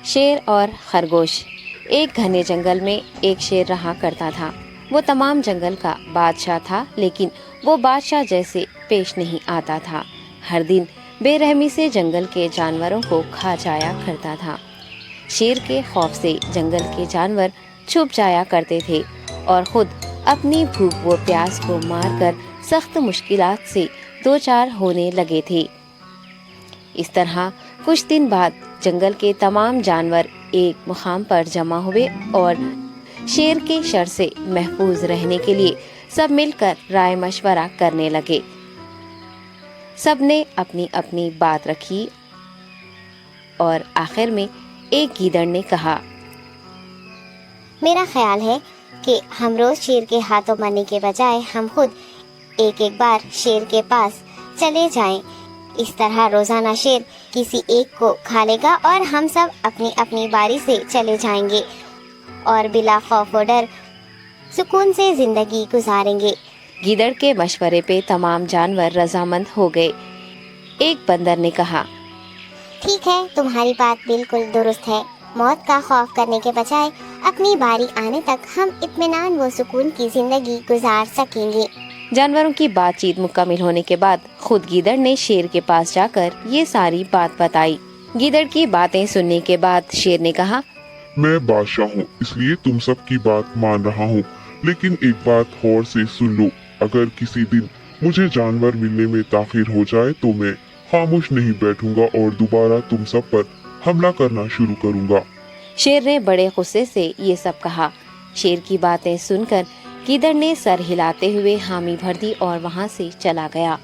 شیر اور خرگوش۔ ایک گھنے جنگل میں ایک شیر رہا کرتا تھا۔ وہ تمام جنگل کا بادشاہ تھا، لیکن وہ بادشاہ جیسے پیش نہیں آتا تھا۔ ہر دن بے رحمی سے جنگل کے جانوروں کو کھا جایا کرتا تھا۔ شیر کے خوف سے جنگل کے جانور چھپ جایا کرتے تھے اور خود اپنی بھوک و پیاس کو مار کر سخت مشکلات سے دوچار ہونے لگے تھے۔ اس طرح کچھ دن بعد جنگل کے تمام جانور ایک مقام پر جمع ہوئے اور شیر کے شر سے محفوظ رہنے کے لیے سب مل کر رائے مشورہ کرنے لگے۔ سب نے اپنی اپنی بات رکھی اور آخر میں ایک گیدڑ نے کہا، میرا خیال ہے کہ ہم روز شیر کے ہاتھوں مرنے کے بجائے ہم خود ایک بار شیر کے پاس چلے جائیں۔ اس طرح روزانہ شیر کسی ایک کو کھا لے گا اور ہم سب اپنی اپنی باری سے چلے جائیں گے اور بلا خوف و ڈر سکون سے زندگی گزاریں گے۔ گیدڑ کے مشورے پہ تمام جانور رضامند ہو گئے۔ ایک بندر نے کہا، ٹھیک ہے، تمہاری بات بالکل درست ہے۔ موت کا خوف کرنے کے بجائے اپنی باری آنے تک ہم اطمینان و سکون کی زندگی گزار سکیں گے۔ جانوروں کی بات چیت مکمل ہونے کے بعد خود گیدڑ نے شیر کے پاس جا کر یہ ساری بات بتائی۔ گیدڑ کی باتیں سننے کے بعد شیر نے کہا، میں بادشاہ ہوں، اس لیے تم سب کی بات مان رہا ہوں، لیکن ایک بات غور سے سن لو۔ اگر کسی دن مجھے جانور ملنے میں تاخیر ہو جائے تو میں خاموش نہیں بیٹھوں گا اور دوبارہ تم سب پر حملہ کرنا شروع کروں گا۔ شیر نے بڑے غصے سے یہ سب کہا۔ شیر کی باتیں سن کر گیدڑ نے سر ہلاتے ہوئے حامی بھر دی اور وہاں سے چلا گیا۔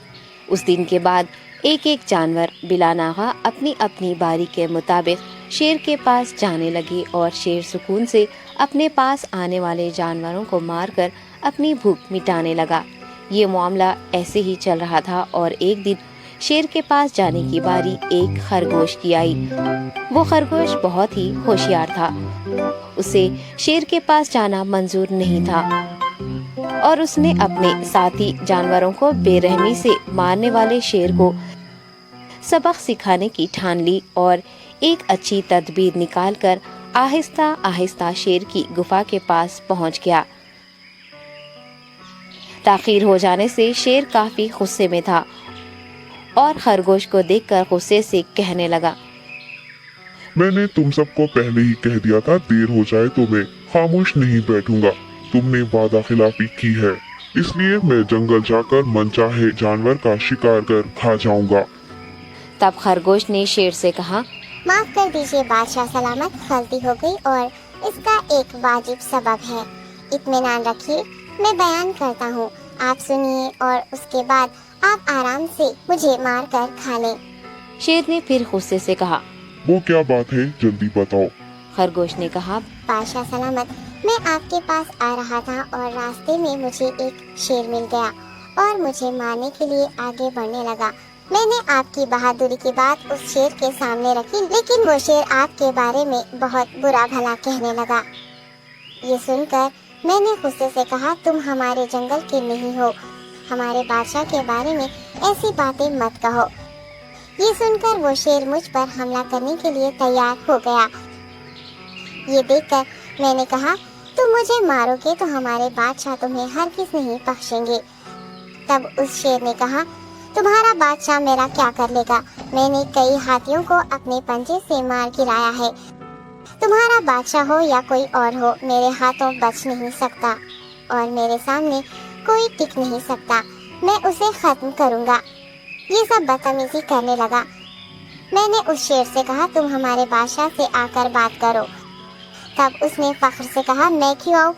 اس دن کے بعد ایک ایک جانور بلا ناغہ اپنی اپنی باری کے مطابق شیر کے پاس جانے لگے اور شیر سکون سے اپنے پاس آنے والے جانوروں کو مار کر اپنی بھوک مٹانے لگا۔ یہ معاملہ ایسے ہی چل رہا تھا اور ایک دن شیر کے پاس جانے کی باری ایک خرگوش کی آئی۔ وہ خرگوش بہت ہی ہوشیار تھا۔ اسے شیر کے پاس جانا منظور نہیں تھا اور اس نے اپنے ساتھی جانوروں کو بے رحمی سے مارنے والے شیر کو سبق سکھانے کی ٹھان لی اور ایک اچھی تدبیر نکال کر آہستہ آہستہ شیر کی گفا کے پاس پہنچ گیا۔ تاخیر ہو جانے سے شیر کافی غصے میں تھا اور خرگوش کو دیکھ کر غصے سے کہنے لگا، میں نے تم سب کو پہلے ہی کہہ دیا تھا، دیر ہو جائے تو میں خاموش نہیں بیٹھوں گا۔ تم نے وعدہ خلافی کی ہے، اس لیے میں جنگل جا کر من چاہے جانور کا شکار کر کھا جاؤں گا۔ تب خرگوش نے شیر سے کہا، معاف کر دیجیے بادشاہ سلامت، غلطی ہو گئی اور اس کا ایک واجب سبب ہے۔ اطمینان رکھیے، میں بیان کرتا ہوں، آپ سنیے اور اس کے بعد آپ آرام سے مجھے مار کر کھا لیں۔ شیر نے پھر غصے سے کہا، وہ کیا بات ہے، جلدی بتاؤ۔ خرگوش نے کہا، بادشاہ سلامت، میں آپ کے پاس آ رہا تھا اور راستے میں مجھے ایک شیر مل گیا اور مجھے مارنے کے لیے آگے بڑھنے لگا۔ میں نے آپ کی بہادری کی بات اس شیر کے سامنے رکھی، لیکن وہ شیر آپ کے بارے میں بہت برا بھلا کہنے لگا۔ یہ سن کر میں نے غصے سے کہا، تم ہمارے جنگل کے نہیں ہو، ہمارے بادشاہ کے بارے میں ایسی باتیں مت کہو۔ یہ سن کر وہ شیر مجھ پر حملہ کرنے کے لیے تیار ہو گیا۔ یہ دیکھ کر میں نے کہا، تم مجھے مارو گے تو ہمارے بادشاہ تمہیں ہرگز نہیں بخشیں گے۔ تب اس شیر نے کہا، تمہارا بادشاہ میرا کیا کر لے گا؟ میں نے کئی ہاتھیوں کو اپنے پنجے سے مار گرایا ہے، تمہارا بادشاہ ہو یا کوئی اور ہو، میرے ہاتھوں بچ نہیں سکتا اور میرے سامنے کوئی ٹک نہیں سکتا، میں اسے ختم کروں گا۔ یہ سب بدتمیزی کرنے لگا۔ میں نے اس شیر سے کہا، تم ہمارے بادشاہ سے آ کر بات کرو۔ تب اس نے فخر سے کہا، میں کیوں آؤں؟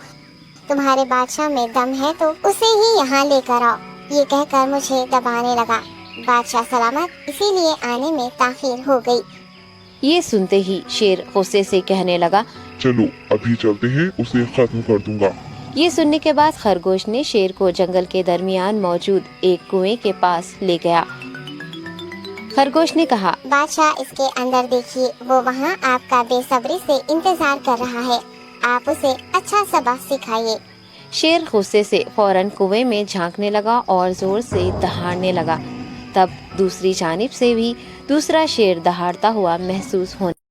تمہارے بادشاہ میں دم ہے تو اسے ہی یہاں لے کر آؤ۔ یہ کہہ کر مجھے دبانے لگا۔ بادشاہ سلامت، اسی لیے آنے میں تاخیر ہو گئی۔ یہ سنتے ہی شیر غصے سے کہنے لگا، چلو ابھی چلتے ہیں، اسے ختم کر دوں گا۔ یہ سننے کے بعد خرگوش نے شیر کو جنگل کے درمیان موجود ایک کنویں کے پاس لے گیا۔ خرگوش نے کہا، بادشاہ اس کے اندر دیکھیے، وہ وہاں آپ کا بے صبری سے انتظار کر رہا ہے، آپ اسے اچھا سبق سکھائیے۔ شیر غصے سے فوراً کنویں میں جھانکنے لگا اور زور سے دہاڑنے لگا۔ تب دوسری جانب سے بھی دوسرا شیر دہاڑتا ہوا محسوس ہونے